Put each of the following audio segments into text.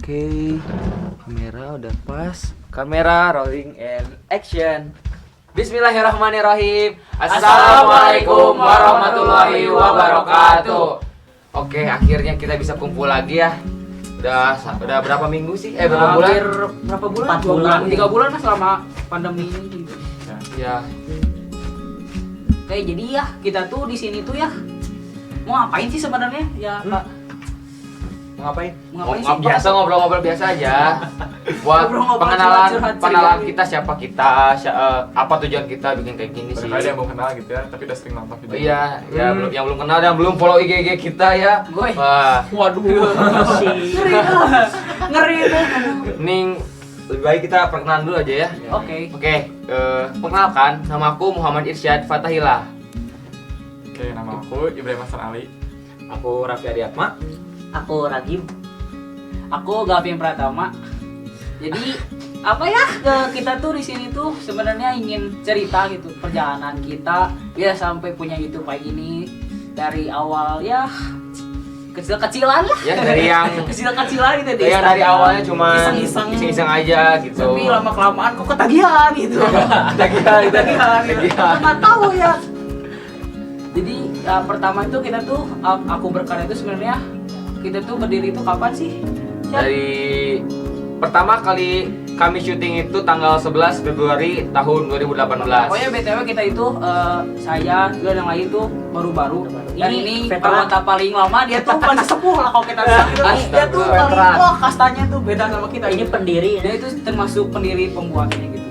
Oke, kamera udah pas. Kamera rolling and action. Bismillahirrahmanirrahim. Assalamualaikum warahmatullahi wabarakatuh. Oke, akhirnya kita bisa kumpul lagi ya. Udah berapa minggu sih? Berapa bulan? Berapa bulan? 4 bulan. 3 bulan lah selama pandemi ini gitu. Ya, Oke, jadi ya kita tuh di sini tuh ya mau ngapain sih sebenarnya? Ya, Pak. mau ngapain? Mau ngapain Ngobrol sih? biasa, ngobrol-ngobrol biasa aja. Buat Ngobrol-ngobrol, pengenalan curhat-curhat pengenalan ceria. kita, siapa kita, apa tujuan kita bikin kayak gini sih. Barangkali ada yang belum kenal gitu ya, tapi udah sering nonton video. Oh iya, ya yang belum kenal dan belum follow IG kita ya. Gue. Wah, Waduh. Ngeri tuh. Ngeri tuh. Ning lebih baik kita perkenalan dulu aja ya. Oke. Oke, perkenalkan, nama aku Muhammad Irsyad Fatahillah. Oke, nama aku Ibrahim Hasan Ali. Aku Raffi Adiatma. Aku Ragib. Aku Gavin Pratama. Jadi apa ya kita tuh di sini tuh sebenarnya ingin cerita gitu perjalanan kita ya sampai punya YouTube kayak gini dari awal ya kecil-kecilan lah. Ya dari yang kecil-kecilan gitu di yang dari Instagram. awalnya cuma iseng-iseng aja gitu. tapi lama kelamaan kok ketagihan gitu. Tagihan. Nggak tahu ya. Jadi pertama itu kita tuh aku berkarya itu sebenarnya kita tuh berdiri itu kapan sih? Dari pertama kali kami syuting itu tanggal 11 Februari tahun 2018. Pokoknya BTW kita itu saya dan yang lain tuh baru-baru. Dan ini veteran. anggota paling lama dia tuh paling sepuh lah kalau kita bilang gitu. Dia tuh paling Veteran. wah kastanya tuh beda sama kita. Ini pendiri. Dia itu termasuk pendiri pembuatnya gitu.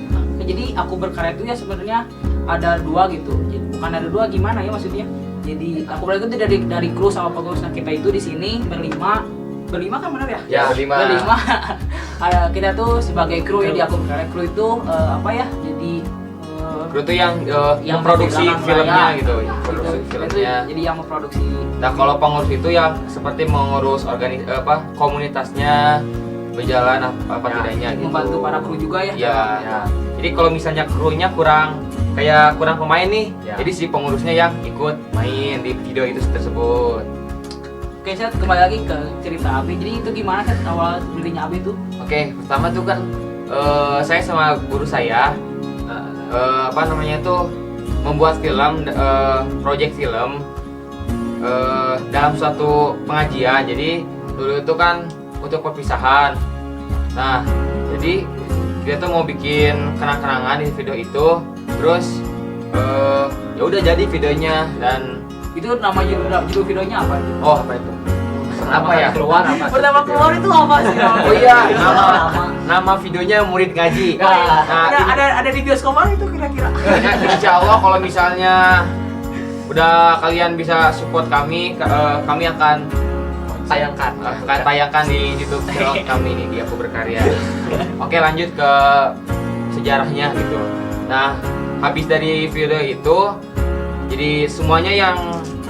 Nah, jadi aku berkarya itu ya sebenarnya ada dua gitu. Jadi, bukan ada dua gimana ya maksudnya? Jadi aku berarti itu dari kru sama pengurus. Nah, kita itu di sini berlima kan benar ya? Ya, berlima. Kita tuh sebagai kru ya di aku berkarya. Kru itu apa ya? Jadi Kru itu yang yang memproduksi belakang filmnya layar. gitu, Gitu. produksi Itu filmnya. jadi yang memproduksi. Nah, kalau pengurus itu yang seperti mengurus komunitasnya berjalan apa tidaknya gitu. Membantu para kru juga ya. Ya. Jadi kalau misalnya krunya kurang pemain nih, Ya. jadi si pengurusnya yang ikut main di video itu tersebut. Oke, saya kembali lagi ke cerita Abi. Jadi itu gimana sih awal dirinya Abi itu? Oke, pertama tuh kan saya sama guru saya tuh membuat film, project film dalam suatu pengajian. Jadi dulu itu kan untuk perpisahan. Nah, jadi kita tuh mau bikin kenang-kenangan di video itu. Terus ya udah jadi videonya dan Itu nama judul videonya apa? apa itu? Apa ya? Keluar apa? Pertama keluar itu apa sih? Oh iya, nama videonya Murid Ngaji. Ada di bioskop mana itu kira-kira? Insya Allah kalau misalnya udah kalian bisa support kami, kami akan tayangkan di YouTube channel kami ini di Aku Berkarya. Oke, lanjut ke sejarahnya gitu. Nah, habis dari video itu, jadi semuanya yang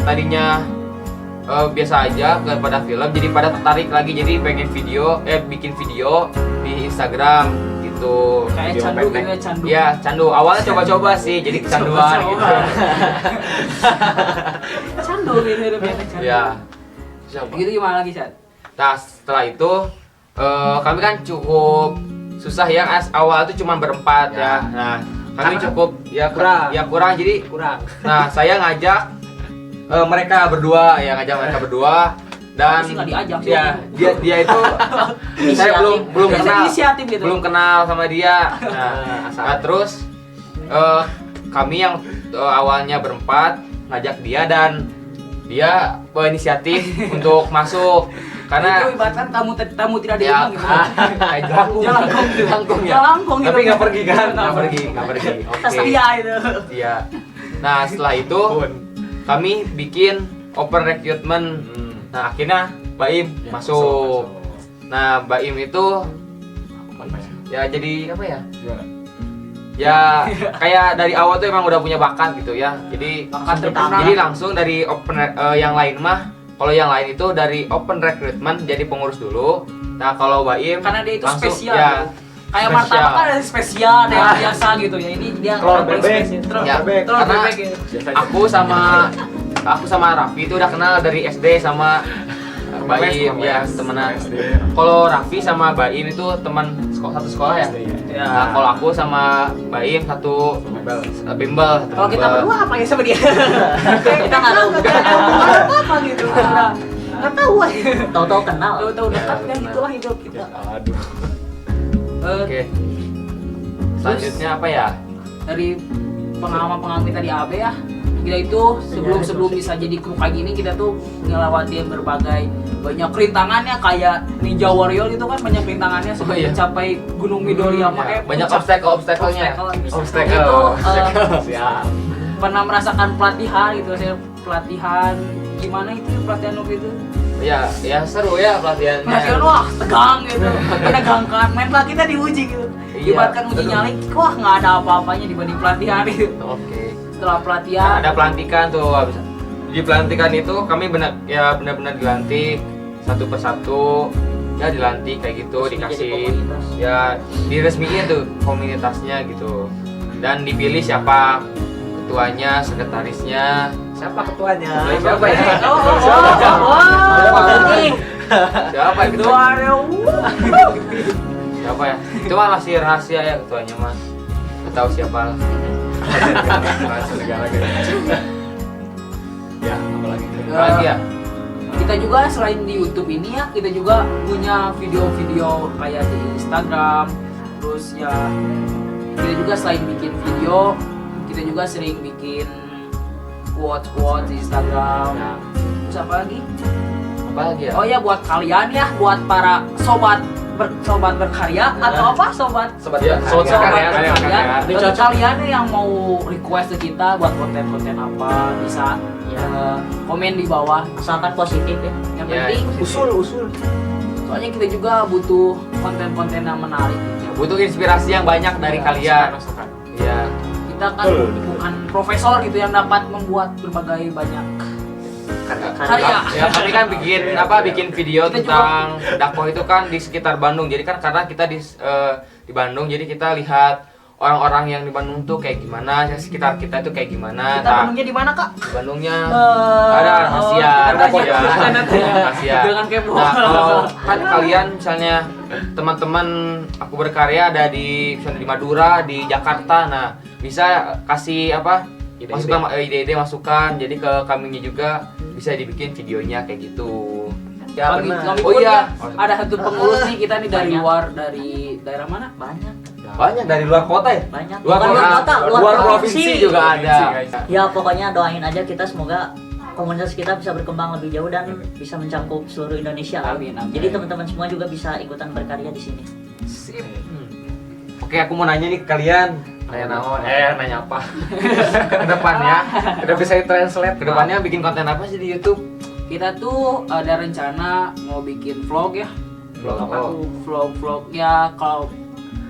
tadinya biasa aja kepada film, jadi pada tertarik lagi, jadi pengen bikin video di Instagram gitu. Kayak Video candu pendek. gitu ya, candu. Iya, candu. Awalnya coba-coba sih, jadi kecanduan gitu. Candu gitu biasa candu. Ya. Gitu gimana lagi, Sat? Nah, setelah itu kami kan cukup susah ya, awal itu cuma berempat ya. Nah, kami cukup kurang jadi Kurang. nah, saya ngajak mereka berdua dan Aku sih nggak diajak sih. ya dia itu saya belum Biasa kenal inisiatif gitu. belum kenal sama dia. Nah, terus kami yang awalnya berempat ngajak dia dan dia berinisiatif untuk masuk karena itu ibaratkan tamu tidak ya diundang gitu. kayak jelangkung ya. Jelangkung gitu. Tapi nggak pergi kan? Nggak pergi. Kita Oke. setia itu. Iya. Nah, setelah itu kami bikin open recruitment. Nah, akhirnya Baim Ya, masuk. Nah, Baim itu Apa ya? ya jadi apa ya? Gimana? Ya kayak dari awal tuh emang udah punya bakat gitu ya. Jadi Bakat terkenal. jadi langsung dari yang lain mah, kalau yang lain itu dari open recruitment jadi pengurus dulu. Nah, kalau Baim Karena dia itu langsung, spesial. ya, Kayak spesial. martabak kan ada spesial, ada yang biasa gitu ya. Ini dia Telur paling bebek. spesial. Telur Ya, bebek. Telur karena bebek gitu. Biasa aja. aku sama Raffi itu udah kenal dari SD sama Baim ya temenan. Kalau Raffi sama Baim itu teman satu sekolah ya. Ya. Nah, kalau aku sama Baim satu bimbel. Kalau kita berdua apa ya sama dia? Kita nggak tahu. Apa gitu. Nggak tahu. Tahu-tahu kenal. Tahu-tahu dekat kan itulah hidup kita. Aduh. Oke. Selanjutnya apa ya? Dari pengalaman kita di AB ya, kita itu sebelum bisa jadi kru kayak gini, kita tuh ngelewatin berbagai banyak rintangannya, kayak Ninja Warrior itu kan banyak rintangannya sebelum iya. mencapai Gunung Midori sama Banyak obstacle-nya. Obstacle itu Siap. pernah merasakan pelatihan gitu, saya pelatihan gimana itu pelatihan waktu itu? Ya seru ya pelatihannya. Pelatihan wah tegang gitu, menegangkan, mental kita diuji gitu. Iya, Ibaratkan uji betul. nyali, wah nggak ada apa-apanya dibanding pelatihan itu. Oke. Setelah Ya, pelatihan, ada pelantikan tuh habis. Di pelantikan itu kami benar-benar dilantik satu persatu. Ya dilantik kayak gitu, Resmi jadi dikasih komunitas. ya diresmiin tuh komunitasnya gitu. Dan dipilih siapa ketuanya, sekretarisnya. Siapa ketuanya? Siapa ya? Siapa ya ketuanya? Siapa ya? Itu mah masih rahasia ya ketuanya mah. Nggak tahu siapa. Rahasia negara gitu. Ya, apalagi. Apalagi ya? kita juga selain di YouTube ini ya, kita juga punya video-video kayak di Instagram. Terus ya kita juga selain bikin video, kita juga sering bikin quotes di Instagram. Terus apa lagi? Apalagi ya? Oh ya, buat kalian ya, buat para sobat berkarya atau apa sobat Sobat Ya, berkarya. sobat berkarya. berkarya. Bagi kalian yang mau request ke kita buat konten-konten apa, bisa komen di bawah. Asalkan positif ya. Yang Ya, penting Usul. soalnya kita juga butuh konten-konten yang menarik gitu. Butuh inspirasi yang banyak dari kalian. Masukan. Iya. Kita kan bukan profesor gitu yang dapat membuat berbagai banyak karya. Ya, kami kan bikin video Kita tentang dakwah itu kan di sekitar Bandung. Jadi kan karena kita di Bandung, jadi kita lihat orang-orang yang di Bandung tuh kayak gimana, yang sekitar kita itu kayak gimana. Kita Nah, Bandungnya di mana, Kak? di Bandungnya ada rahasia, rahasia. Jangan kepo. Nah, kalau kan kalian misalnya teman-teman aku berkarya ada misalnya di Madura, di Jakarta. Nah, bisa kasih apa? Masukan ide-ide masukan. Jadi ke kaminya juga bisa dibikin videonya kayak gitu. Ya Kami benar. Oh pun iya. ya, ada satu pengurus nih kita nih dari Banyak. luar, dari daerah mana? Banyak. Banyak dari luar kota ya? Banyak. Luar Bukan kota, luar provinsi juga ada. Ya pokoknya doain aja kita semoga komunitas kita bisa berkembang lebih jauh dan bisa mencakup seluruh Indonesia. Amin, amin. Jadi teman-teman semua juga bisa ikutan berkarya di sini. Sip. Oke, aku mau nanya nih ke kalian. Nanya naon? Nanya apa? Kedepannya, Udah bisa ditranslate. kedepannya bikin konten apa sih di YouTube? Kita tuh ada rencana mau bikin vlog ya. Vlog apa? Vlog ya, kalau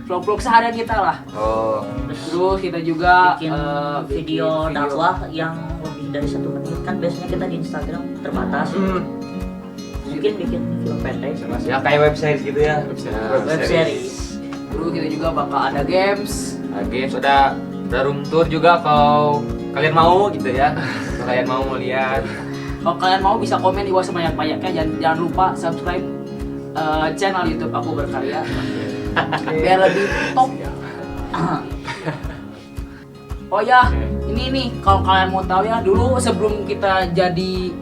vlog seharian kita lah. Oh, Terus kita juga Bikin bikin video dakwah yang lebih dari 1 menit. Kan biasanya kita di Instagram terbatas. Mungkin bikin film pendek. ya kayak web series gitu ya. Web series. Terus kita juga bakal ada games. Nah, games udah room tour juga kalau kalian mau gitu ya. Kalau kalian mau lihat. Kalau kalian mau bisa komen di bawah sebanyak-banyaknya. Jangan lupa subscribe channel YouTube Aku Berkarya biar lebih top. Oh ya, ini nih kalau kalian mau tahu ya, dulu sebelum kita jadi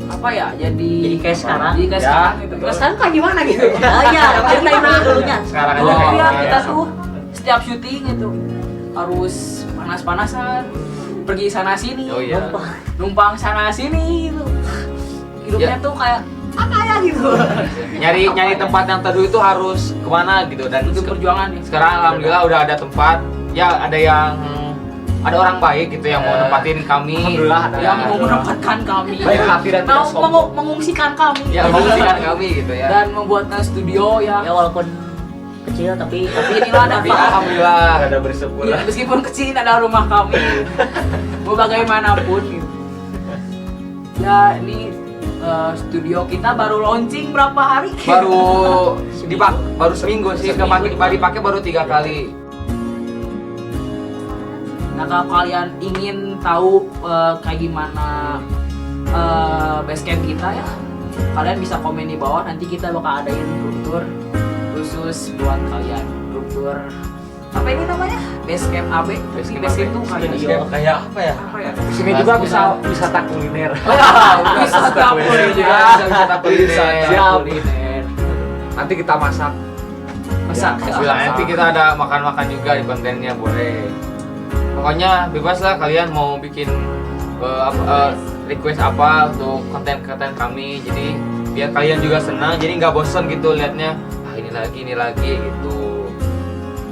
apa ya, jadi kayak sekarang. Jadi kayak Ya, sekarang gitu. Terus sekarang kayak gimana gitu? Oh iya, ceritain dulu dulunya. Sekarang Dulu aja. ya kita tuh setiap syuting itu harus panas-panasan, pergi sana sini, Oh iya. numpang sana sini gitu. Hidupnya Ya. tuh kayak apa ya gitu. Nyari tempat yang teduh itu harus kemana gitu dan Itu perjuangan nih. sekarang alhamdulillah udah ada tempat. Ya ada orang baik gitu yang mau nempatin kami. Alhamdulillah ada. Yang mau menempatkan kami, Baik hati dan tidak mau sombong. mengungsikan kami, Ya mengungsikan kami gitu ya. dan membuatkan studio ya. Ya walaupun kecil tapi Inilah ada Tapi alhamdulillah. Ada bersyukur. Ya, meskipun kecil ada rumah kami, mau bagaimanapun gitu. Ya ini studio kita baru launching berapa hari? Baru seminggu sih, dipakai baru 3 kali. Nah kalau kalian ingin tahu kayak gimana base camp kita ya, kalian bisa komen di bawah, nanti kita bakal adain room tour khusus buat kalian. Room tour apa ini namanya? Base Camp AB. Base Camp itu kayak Kayak apa ya? Di sini juga bisa wisata kuliner. wisata kuliner juga, wisata kuliner. Nanti kita masak. Masak. Nanti kita ada makan-makan juga di kontennya, boleh. Pokoknya bebas lah kalian mau bikin request apa untuk konten-konten kami. Jadi biar kalian juga senang, jadi nggak bosan gitu liatnya. Ah ini lagi gitu.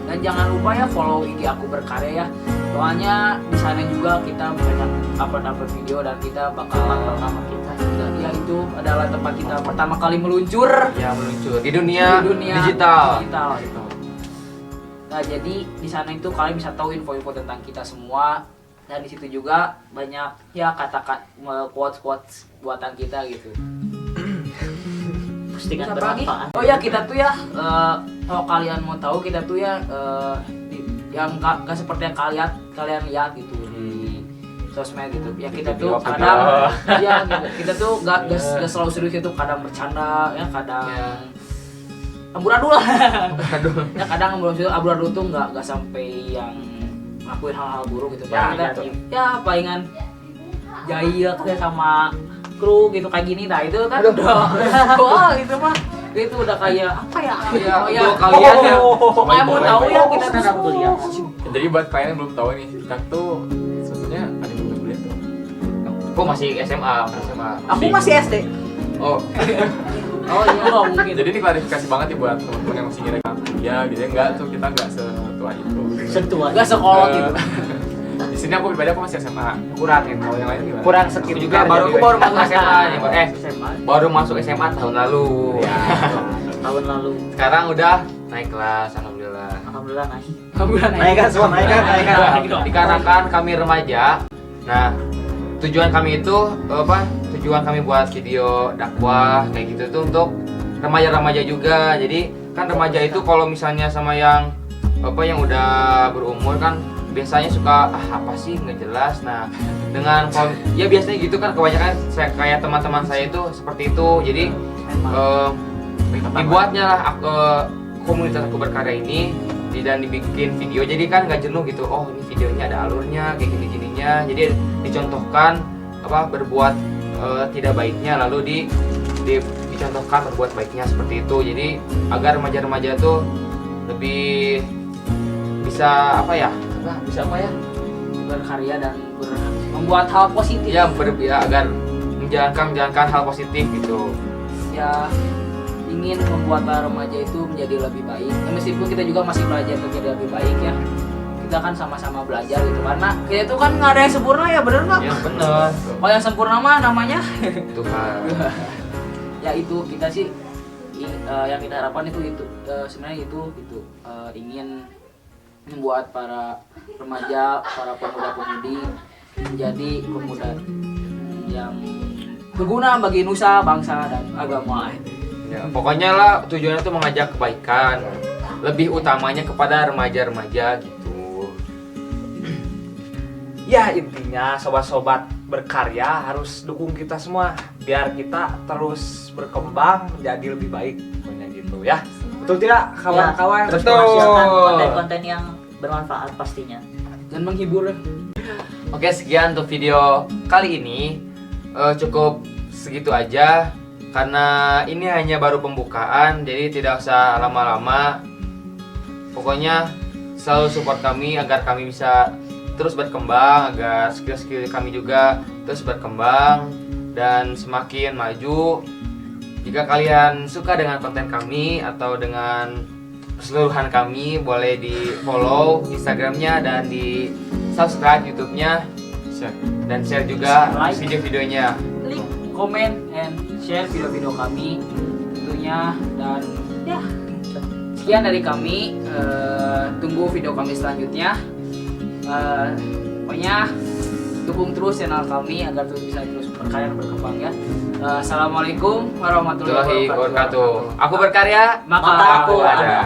Dan jangan lupa ya follow IG Aku Berkarya ya. Soalnya di sana juga kita banyak upload video dan kita bakalan pertama kita. Ya itu adalah tempat kita pertama kali meluncur Ya meluncur di dunia digital. gitu. Nah jadi di sana itu kalian bisa tahu info-info tentang kita semua, dan di situ juga banyak ya kata-kata quotes buatan kita gitu. Postingan Terus apa lagi? bermanfaat. Oh ya kita tuh ya kalau kalian mau tahu kita tuh ya yang gak seperti yang kalian lihat gitu di sosmed gitu. Ya kita tuh Video kadang ya gitu. Kita tuh gak selalu serius, itu kadang bercanda ya, kadang amburadul lah. Ya kadang amburadul tuh nggak sampai yang ngelakuin hal-hal buruk gitu. Ya, Kita, gitu. ya palingan jahil kayak sama kru gitu kayak gini, nah itu kan udah wah itu mah itu udah kayak apa ya? Ya, kalian ya. Pokoknya mau tahu ya kita tuh Stand up kuliah. Jadi buat kalian yang belum tahu nih, kita tuh sebetulnya ada yang kuliah tuh. Kok masih SMA? aku masih SD. Oh, Oh iya nggak mungkin. Jadi ini klarifikasi banget ya buat teman-teman yang masih ngira kuliah gitu ya. Enggak tuh, kita enggak setua itu. Sentuh Nggak sekolah gitu. Di sini aku pribadi aku masih SMA. Kurang ya, kalau yang lain gimana? Kurang skill juga aku baru masuk SMA nih, SMA baru masuk SMA tahun lalu. Ya. tahun lalu. Sekarang udah naik kelas, alhamdulillah. Alhamdulillah naik. Naik kan semua, naik kan. Dikarenakan kami remaja, nah tujuan kami itu tujuan kami buat video dakwah kayak gitu tuh untuk remaja-remaja juga. Jadi kan remaja itu kalau misalnya sama yang yang udah berumur kan biasanya suka apa sih nggak jelas. Nah dengan ya biasanya gitu kan, kebanyakan kayak teman-teman saya itu seperti itu. Jadi dibuatnya lah komunitas Aku Berkarya ini dan dibikin video, jadi kan nggak jenuh gitu. Oh ini videonya ada alurnya kayak gini-gininya, jadi dicontohkan berbuat tidak baiknya, lalu dicontohkan berbuat baiknya seperti itu. Jadi agar remaja-remaja tuh lebih bisa Berkarya dan membuat hal positif. ya agar menjalankan hal positif gitu. Ya ingin membuat para remaja itu menjadi lebih baik. Ya, meskipun kita juga masih belajar untuk jadi lebih baik ya. Kita kan sama-sama belajar gitu, karena kita itu kan nggak ada yang sempurna ya, bener nggak? Ya bener. Kalau yang sempurna mah namanya Itu kan. ya itu kita sih yang kita harapkan itu sebenarnya itu ingin membuat para remaja, para pemuda-pemudi menjadi pemuda yang berguna bagi nusa, bangsa dan agama. Ya, pokoknya lah tujuannya tuh mengajak kebaikan, lebih utamanya kepada remaja-remaja gitu. Ya intinya sobat-sobat berkarya harus dukung kita semua biar kita terus berkembang menjadi lebih baik, pokoknya gitu ya. Betul tidak kawan-kawan? Terus Betul. menghasilkan konten-konten yang bermanfaat pastinya. Dan menghibur. Oke, sekian untuk video kali ini. Cukup segitu aja karena ini hanya baru pembukaan, jadi tidak usah lama-lama. Pokoknya selalu support kami agar kami bisa terus berkembang, agar skill-skill kami juga terus berkembang dan semakin maju. Jika kalian suka dengan konten kami atau dengan keseluruhan kami, boleh di follow Instagramnya dan di subscribe YouTube-nya dan share juga Like. video-videonya. Klik, comment, and share video-video kami tentunya. Dan ya sekian dari kami. Tunggu video kami selanjutnya. Pokoknya dukung terus channel kami agar terus bisa terus berkarya dan berkembang ya. Assalamualaikum warahmatullahi Warahmatullahi wabarakatuh. wabarakatuh. Aku berkarya, Maka Maka aku aku ada. ada.